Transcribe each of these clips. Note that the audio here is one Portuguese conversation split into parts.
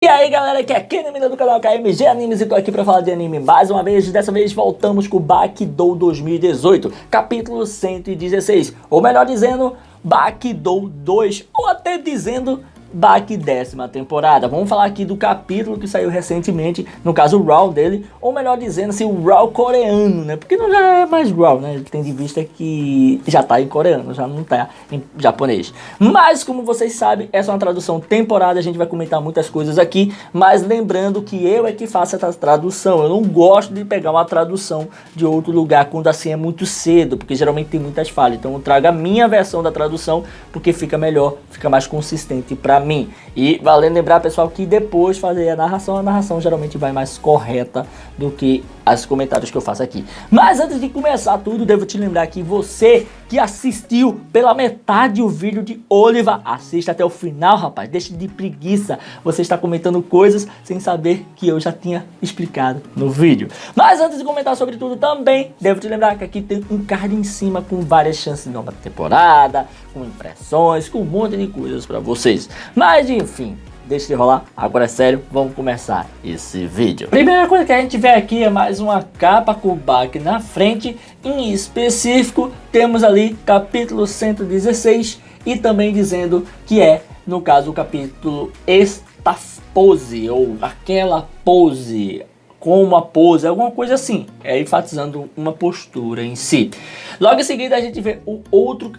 E aí galera, aqui é Kenny do canal KMG Animes e tô aqui pra falar de anime mais uma vez. Dessa vez voltamos com Bakidou 2018, capítulo 116, ou melhor dizendo, Bakidou 2, ou até dizendo Baki 10ª temporada. Vamos falar aqui do capítulo que saiu recentemente, no caso o RAW dele, ou melhor dizendo assim, o RAW coreano, né? Porque não já é mais RAW, né? Tem de vista que já tá em coreano, já não tá em japonês. Mas como vocês sabem, essa é uma tradução temporada, a gente vai comentar muitas coisas aqui, mas lembrando que eu é que faço essa tradução. Eu não gosto de pegar uma tradução de outro lugar quando assim é muito cedo, porque geralmente tem muitas falhas. Então eu trago a minha versão da tradução, porque fica melhor, fica mais consistente pra mim. E valendo lembrar, pessoal, que depois fazer a narração geralmente vai mais correta do que os comentários que eu faço aqui. Mas antes de começar tudo, devo te lembrar que você que assistiu pela metade o vídeo de Oliva, assista até o final, rapaz. Deixe de preguiça, você está comentando coisas sem saber que eu já tinha explicado no vídeo. Mas antes de comentar sobre tudo também, devo te lembrar que aqui tem um card em cima com várias chances de nova temporada, com impressões, com um monte de coisas para vocês. Mas enfim, deixa de rolar, agora é sério, vamos começar esse vídeo. Primeira coisa que a gente vê aqui é mais uma capa com o Baki na frente. Em específico, temos ali capítulo 116 e também dizendo que é, no caso, o capítulo Esta Pose, ou aquela pose, com uma pose, alguma coisa assim, enfatizando uma postura em si. Logo em seguida a gente vê o outro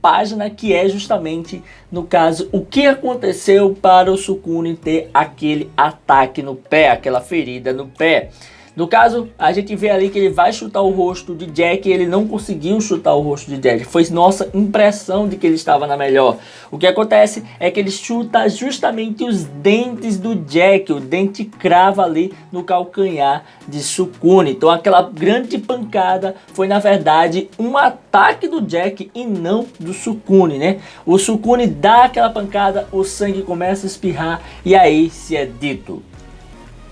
página que é justamente, no caso, o que aconteceu para o Sukune ter aquele ataque no pé, aquela ferida no pé. No caso, a gente vê ali que ele vai chutar o rosto de Jack e ele não conseguiu chutar o rosto de Jack. Foi nossa impressão de que ele estava na melhor. O que acontece é que ele chuta justamente os dentes do Jack. O dente crava ali no calcanhar de Sukune. Então aquela grande pancada foi na verdade um ataque do Jack e não do Sukune, né? O Sukune dá aquela pancada, o sangue começa a espirrar e aí se é dito: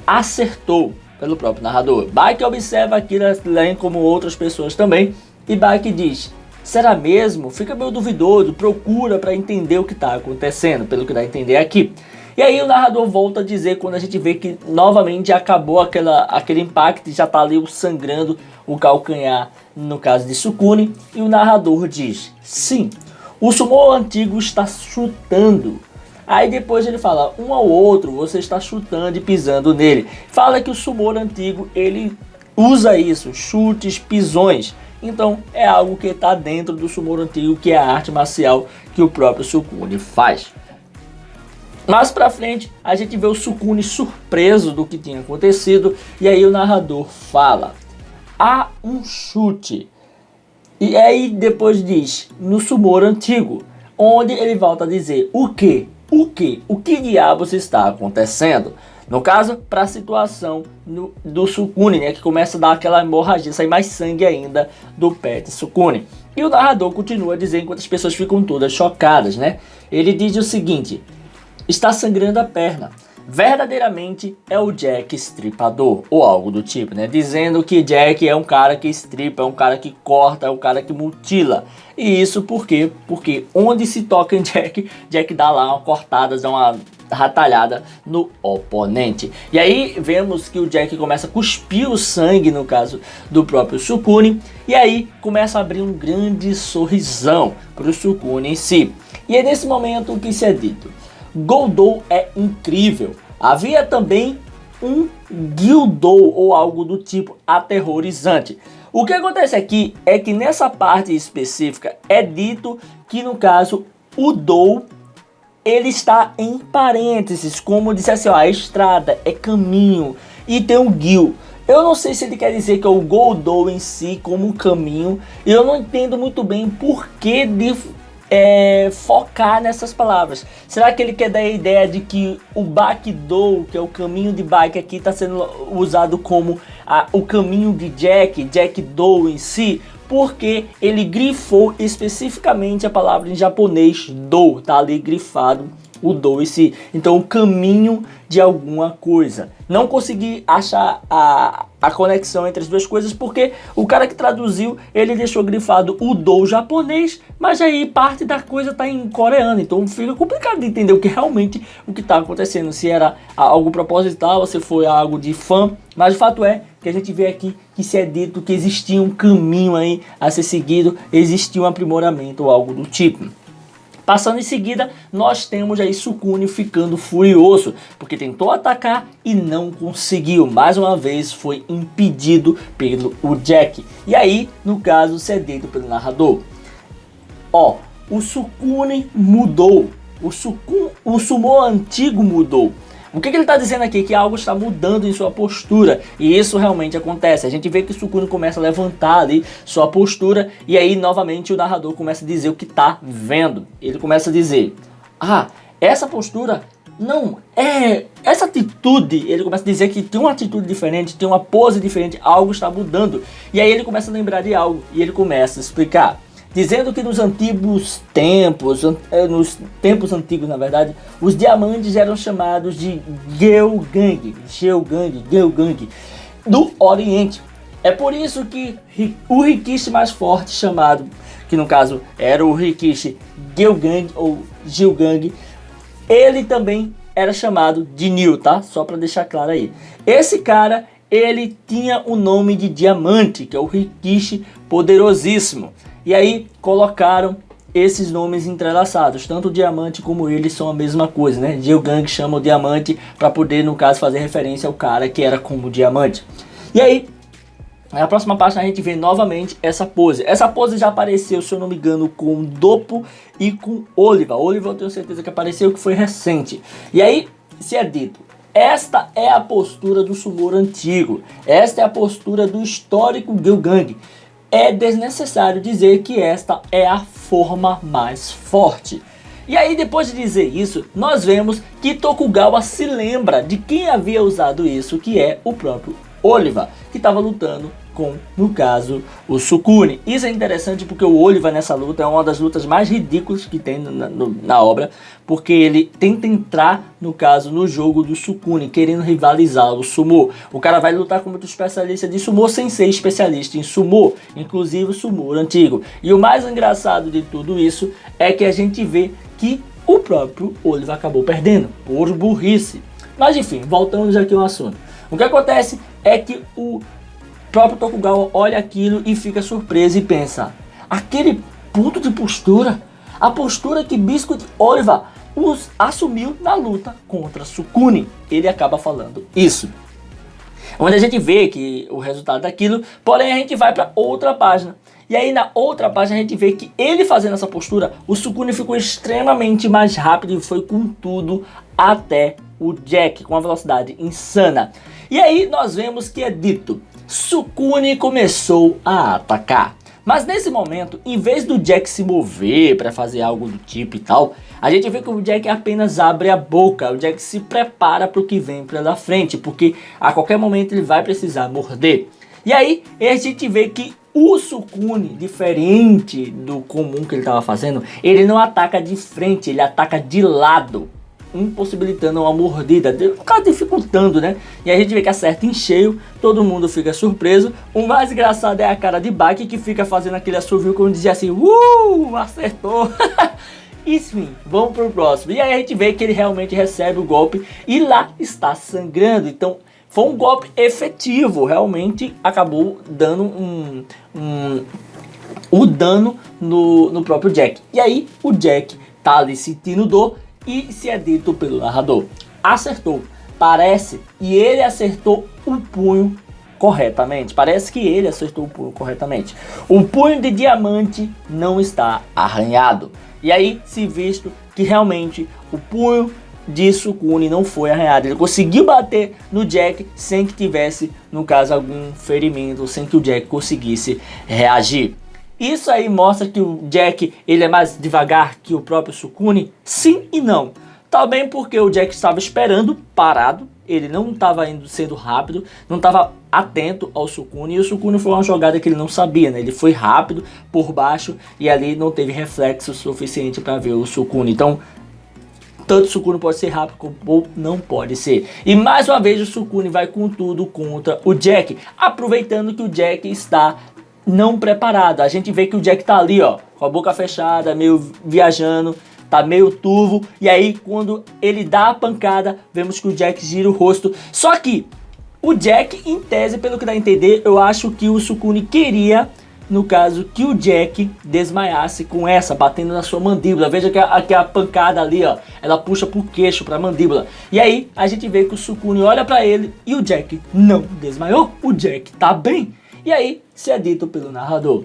acertou. Pelo próprio narrador. Baki observa aquilo além como outras pessoas também, e Baki diz: será mesmo? Fica meio duvidoso, procura para entender o que está acontecendo, pelo que dá a entender aqui. E aí o narrador volta a dizer, quando a gente vê que novamente acabou aquele impacto, já está ali sangrando o calcanhar, no caso de Sukune, e o narrador diz: sim, o sumo antigo está chutando. Aí depois ele fala, um ao outro, você está chutando e pisando nele. Fala que o sumo antigo, ele usa isso, chutes, pisões. Então é algo que está dentro do sumo antigo, que é a arte marcial que o próprio Sukune faz. Mais pra frente, a gente vê o Sukune surpreso do que tinha acontecido. E aí o narrador fala: há um chute. E aí depois diz, no sumo antigo. Onde ele volta a dizer, o quê? O que? O que diabos está acontecendo? No caso, para a situação do Sukune, né, que começa a dar aquela hemorragia, sai mais sangue ainda do pé de Sukune. E o narrador continua a dizer, enquanto as pessoas ficam todas chocadas, né? Ele diz o seguinte: está sangrando a perna. Verdadeiramente é o Jack estripador, ou algo do tipo, né? Dizendo que Jack é um cara que estripa, é um cara que corta, é um cara que mutila. E isso por quê? Porque onde se toca em Jack, Jack dá lá uma cortada, dá uma ratalhada no oponente. E aí vemos que o Jack começa a cuspir o sangue, no caso do próprio Sukune. E aí começa a abrir um grande sorrisão para o Sukune em si. E é nesse momento que se é dito: Goudou é incrível. Havia também um Gyudou ou algo do tipo aterrorizante. O que acontece aqui é que nessa parte específica é dito que, no caso, o Dou, ele está em parênteses, como disse assim, ó, a estrada é caminho, e tem um Gyu. Eu não sei se ele quer dizer que é o Goudou em si como um caminho. Eu não entendo muito bem por que de focar nessas palavras. Será que ele quer dar a ideia de que o Bakidou, que é o caminho de Baki aqui, está sendo usado como o caminho de Jack Dou em si? Porque ele grifou especificamente a palavra em japonês Dou, tá ali grifado o Dou em si. Então o caminho de alguma coisa. Não consegui achar a conexão entre as duas coisas, porque o cara que traduziu, ele deixou grifado o do japonês, mas aí parte da coisa tá em coreano, então fica complicado de entender o que realmente o que tá acontecendo, se era algo proposital, se foi algo de fã, mas o fato é que a gente vê aqui que se é dito que existia um caminho aí a ser seguido, existia um aprimoramento ou algo do tipo. Passando em seguida, nós temos aí Sukune ficando furioso, porque tentou atacar e não conseguiu. Mais uma vez foi impedido pelo Jack. E aí, no caso, cedido pelo narrador. Ó, o Sukune mudou. O Sumo antigo mudou. O que ele está dizendo aqui? Que algo está mudando em sua postura. E isso realmente acontece. A gente vê que o Sukune começa a levantar ali sua postura. E aí novamente o narrador começa a dizer o que está vendo. Ele começa a dizer: ah, essa postura não é... essa atitude... Ele começa a dizer que tem uma atitude diferente, tem uma pose diferente. Algo está mudando. E aí ele começa a lembrar de algo. E ele começa a explicar. Dizendo que nos antigos tempos, nos tempos antigos na verdade, os diamantes eram chamados de Geogang do Oriente. É por isso que o Rikishi mais forte chamado, que no caso era o Rikishi Geogang ou Geogang, ele também era chamado de Nil, tá? Só para deixar claro aí. Esse cara, ele tinha o nome de Diamante, que é o Rikishi Poderosíssimo. E aí colocaram esses nomes entrelaçados, tanto o Diamante como ele são a mesma coisa, né? Geogang chama o Diamante para poder, no caso, fazer referência ao cara que era como o Diamante. E aí, na próxima página a gente vê novamente essa pose. Essa pose já apareceu, se eu não me engano, com Doppo e com Oliva. Oliva eu tenho certeza que apareceu, que foi recente. E aí, se é dito, esta é a postura do sumo antigo. Esta é a postura do histórico Geogang. É desnecessário dizer que esta é a forma mais forte. E aí, depois de dizer isso, nós vemos que Tokugawa se lembra de quem havia usado isso, que é o próprio Oliva, que estava lutando com, no caso, o Sukune. Isso é interessante porque o Oliva nessa luta é uma das lutas mais ridículas que tem na obra, porque ele tenta entrar, no caso, no jogo do Sukune, querendo rivalizar o Sumo. O cara vai lutar como outro especialista de Sumo sem ser especialista em Sumo, inclusive o Sumo antigo. E o mais engraçado de tudo isso é que a gente vê que o próprio Oliva acabou perdendo, por burrice. Mas enfim, voltando aqui ao assunto. O que acontece é que o próprio Tokugawa olha aquilo e fica surpreso e pensa: aquele ponto de postura, a postura que Biscuit Oliva assumiu na luta contra Sukune. Ele acaba falando isso. Onde a gente vê que o resultado daquilo, porém a gente vai para outra página. E aí na outra página a gente vê que ele fazendo essa postura, o Sukune ficou extremamente mais rápido e foi com tudo até o Jack, com uma velocidade insana. E aí nós vemos que é dito: Sukune começou a atacar. Mas nesse momento, em vez do Jack se mover para fazer algo do tipo e tal, a gente vê que o Jack apenas abre a boca. O Jack se prepara para o que vem pela frente, porque a qualquer momento ele vai precisar morder. E aí a gente vê que o Sukune, diferente do comum que ele estava fazendo, ele não ataca de frente, ele ataca de lado, impossibilitando uma mordida, o cara dificultando, né? E a gente vê que acerta em cheio, todo mundo fica surpreso. O mais engraçado é a cara de Baki, que fica fazendo aquele assovio como dizia assim: acertou. Enfim, vamos pro próximo. E aí a gente vê que ele realmente recebe o golpe e lá está sangrando. Então foi um golpe efetivo, realmente acabou dando o dano no próprio Jack. E aí o Jack tá ali sentindo dor e se é dito pelo narrador: acertou. Parece, e ele acertou o punho corretamente. Parece que ele acertou o punho corretamente. O punho de diamante não está arranhado. E aí se visto que realmente o punho de Sukune não foi arranhado. Ele conseguiu bater no Jack sem que tivesse, no caso, algum ferimento, sem que o Jack conseguisse reagir. Isso aí mostra que o Jack ele é mais devagar que o próprio Sukune? Sim e não. Também porque o Jack estava esperando parado, ele não estava sendo rápido, não estava atento ao Sukune, e o Sukune foi uma jogada que ele não sabia, né? Ele foi rápido por baixo e ali não teve reflexo suficiente para ver o Sukune. Então, tanto o Sukune pode ser rápido ou não pode ser. E mais uma vez o Sukune vai com tudo contra o Jack, aproveitando que o Jack está não preparado. A gente vê que o Jack tá ali, ó, com a boca fechada, meio viajando, tá meio turvo. E aí quando ele dá a pancada, vemos que o Jack gira o rosto. Só que o Jack, em tese, pelo que dá a entender, eu acho que o Sukune queria, no caso, que o Jack desmaiasse com essa, batendo na sua mandíbula. Veja que a pancada ali, ó, ela puxa pro queixo, pra mandíbula. E aí, a gente vê que o Sukune olha pra ele e o Jack não desmaiou. O Jack tá bem. E aí, se é dito pelo narrador,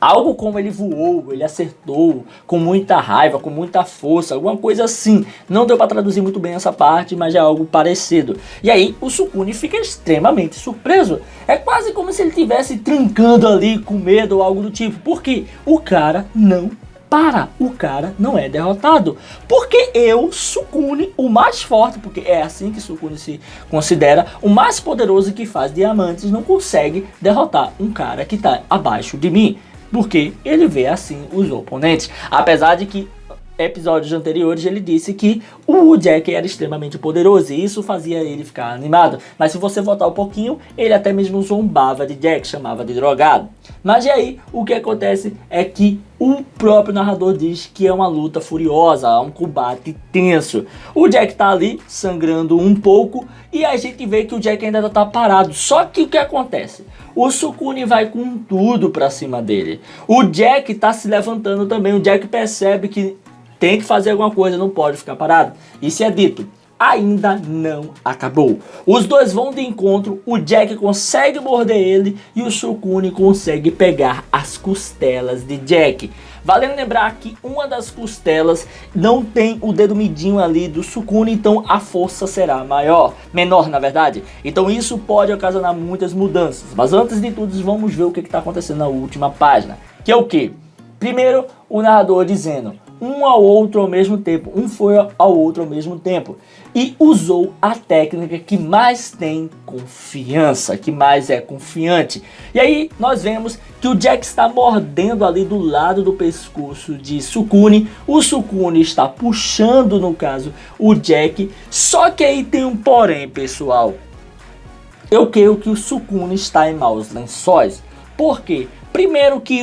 algo como ele voou, ele acertou com muita raiva, com muita força, alguma coisa assim. Não deu para traduzir muito bem essa parte, mas é algo parecido. E aí o Sukune fica extremamente surpreso. É quase como se ele estivesse trincando ali com medo ou algo do tipo. Porque o cara não para, o cara não é derrotado. Porque eu, Sukune, o mais forte, porque é assim que Sukune se considera, o mais poderoso que faz diamantes, não consegue derrotar um cara que está abaixo de mim. Porque ele vê assim os oponentes. Apesar de que episódios anteriores ele disse que o Jack era extremamente poderoso e isso fazia ele ficar animado. Mas se você voltar um pouquinho, ele até mesmo zombava de Jack, chamava de drogado. Mas e aí, o que acontece é que o próprio narrador diz que é uma luta furiosa, um combate tenso. O Jack tá ali sangrando um pouco e a gente vê que o Jack ainda tá parado. Só que o que acontece? O Sukune vai com tudo pra cima dele. O Jack tá se levantando também. O Jack percebe que tem que fazer alguma coisa, não pode ficar parado. Isso é dito. Ainda não acabou. Os dois vão de encontro, o Jack consegue morder ele e o Sukune consegue pegar as costelas de Jack. Valendo lembrar que uma das costelas não tem o dedo midinho ali do Sukune, então a força será menor na verdade. Então isso pode ocasionar muitas mudanças. Mas antes de tudo, vamos ver o que está acontecendo na última página. Que é o que? Primeiro, o narrador dizendo: um ao outro ao mesmo tempo, um foi ao outro ao mesmo tempo, e usou a técnica que mais tem confiança, que mais é confiante. E aí nós vemos que o Jack está mordendo ali do lado do pescoço de Sukune, o Sukune está puxando, no caso, o Jack, só que aí tem um porém, pessoal. Eu creio que o Sukune está em maus lençóis. Por quê? Primeiro que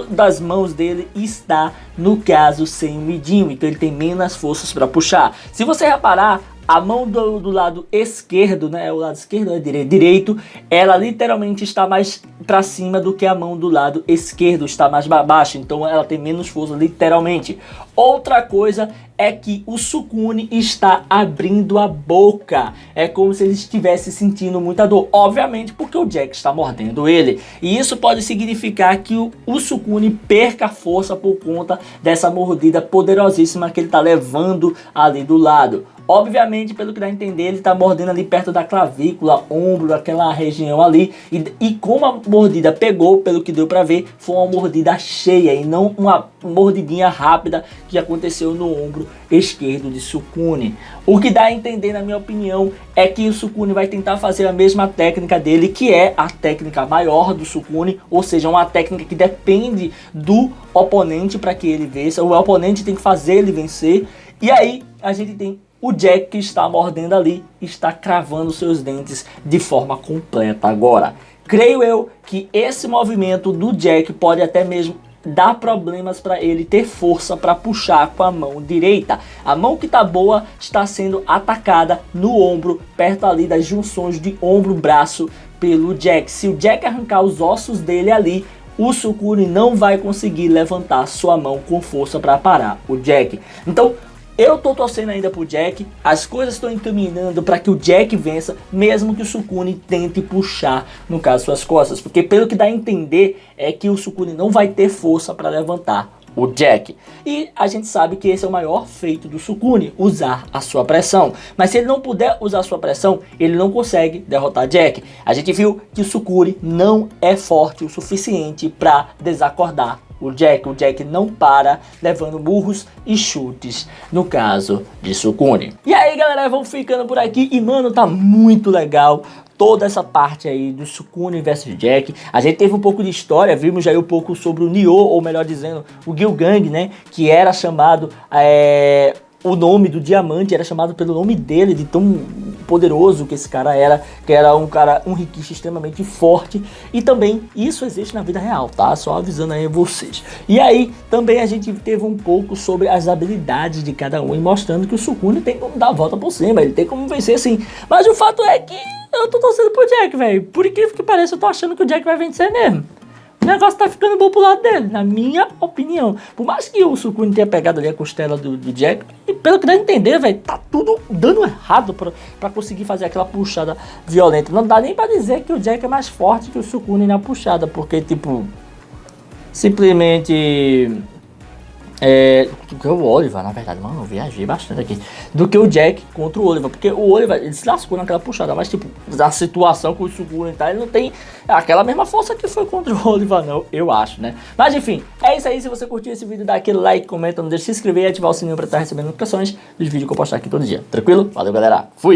das mãos dele está, no caso, sem o midinho, então ele tem menos forças para puxar. Se você reparar, a mão do lado esquerdo, né, o lado esquerdo é direito, ela literalmente está mais para cima do que a mão do lado esquerdo, está mais para baixo, então ela tem menos força literalmente. Outra coisa é que o Sukune está abrindo a boca, é como se ele estivesse sentindo muita dor, obviamente porque o Jack está mordendo ele, e isso pode significar que o Sukune perca força por conta dessa mordida poderosíssima que ele está levando ali do lado. Obviamente, pelo que dá a entender, ele está mordendo ali perto da clavícula, ombro, aquela região ali. E como a mordida pegou, pelo que deu para ver, foi uma mordida cheia e não uma mordidinha rápida que aconteceu no ombro esquerdo de Sukune. O que dá a entender, na minha opinião, é que o Sukune vai tentar fazer a mesma técnica dele, que é a técnica maior do Sukune, ou seja, uma técnica que depende do oponente para que ele vença. O oponente tem que fazer ele vencer. E aí a gente tem o Jack que está mordendo ali, está cravando seus dentes de forma completa agora. Creio eu que esse movimento do Jack pode até mesmo dar problemas para ele ter força para puxar com a mão direita. A mão que está boa está sendo atacada no ombro, perto ali das junções de ombro-braço pelo Jack. Se o Jack arrancar os ossos dele ali, o Sukune não vai conseguir levantar sua mão com força para parar o Jack. Então, eu tô torcendo ainda pro Jack, as coisas estão encaminhando para que o Jack vença, mesmo que o Sukune tente puxar, no caso, suas costas. Porque pelo que dá a entender é que o Sukune não vai ter força para levantar o Jack. E a gente sabe que esse é o maior feito do Sukune, usar a sua pressão. Mas se ele não puder usar a sua pressão, ele não consegue derrotar Jack. A gente viu que o Sukune não é forte o suficiente para desacordar o Jack não para, levando murros e chutes, no caso de Sukune. E aí, galera, vamos ficando por aqui. E, mano, tá muito legal toda essa parte aí do Sukune versus Jack. A gente teve um pouco de história, vimos já aí um pouco sobre o Nioh, ou melhor dizendo, o Gilgang, né? Que era chamado o nome do diamante era chamado pelo nome dele, de tão poderoso que esse cara era, que era um rikishi extremamente forte. E também isso existe na vida real, tá? Só avisando aí a vocês. E aí também a gente teve um pouco sobre as habilidades de cada um e mostrando que o Sukune tem como dar a volta por cima, ele tem como vencer sim. Mas o fato é que eu tô torcendo pro Jack, velho. Por incrível que pareça, eu tô achando que o Jack vai vencer mesmo. O negócio tá ficando bom pro lado dele, na minha opinião. Por mais que o Sukune tenha pegado ali a costela do Jack, e pelo que dá a entender, velho, tá tudo dando errado pra conseguir fazer aquela puxada violenta. Não dá nem pra dizer que o Jack é mais forte que o Sukune na puxada, porque, tipo, simplesmente... do que o Oliver, na verdade, mano, eu viajei bastante aqui. Do que o Jack contra o Oliver, porque o Oliver, ele se lascou naquela puxada, mas tipo, a situação com o Sukune e tal, ele não tem aquela mesma força que foi contra o Oliver, não, eu acho, né? Mas enfim, é isso aí. Se você curtiu esse vídeo, dá aquele like, comenta, não deixe de se inscrever e ativar o sininho pra estar recebendo notificações dos vídeos que eu postar aqui todo dia. Tranquilo? Valeu, galera. Fui!